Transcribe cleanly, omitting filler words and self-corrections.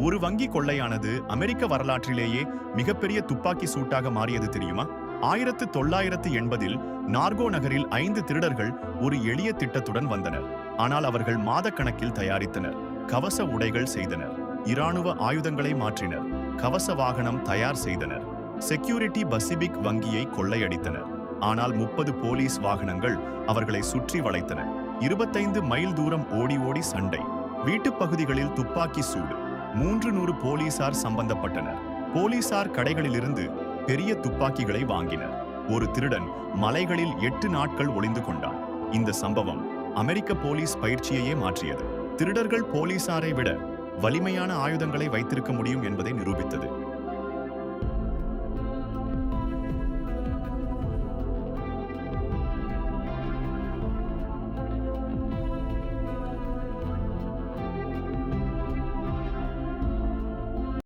ஒரு வங்கி கொள்ளையானது அமெரிக்க வரலாற்றிலேயே மிகப்பெரிய துப்பாக்கி சூட்டாக மாறியது தெரியுமா? 1980இல் நார்கோ நகரில் 5 திருடர்கள் ஒரு எளிய திட்டத்துடன் வந்தனர். ஆனால் அவர்கள் மாதக்கணக்கில் தயாரித்தனர், கவச உடைகள் செய்தனர், இராணுவ ஆயுதங்களை மாற்றினர், கவச வாகனம் தயார் செய்தனர், செக்யூரிட்டி பசிபிக் வங்கியை கொள்ளையடித்தனர். ஆனால் 30 போலீஸ் வாகனங்கள் அவர்களை சுற்றி வளைத்தன. 25 மைல் தூரம் ஓடி ஓடி சண்டை, வீட்டுப் பகுதிகளில் துப்பாக்கி சூடு, 300 போலீசார் சம்பந்தப்பட்டனர். போலீசார் கடைகளிலிருந்து பெரிய துப்பாக்கிகளை வாங்கினர். ஒரு திருடன் மலைகளில் 8 நாட்கள் ஒளிந்து கொண்டான். இந்த சம்பவம் அமெரிக்க போலீஸ் பயிற்சியையே மாற்றியது. திருடர்கள் போலீசாரை விட வலிமையான ஆயுதங்களை வைத்திருக்க முடியும் என்பதை நிரூபித்தது.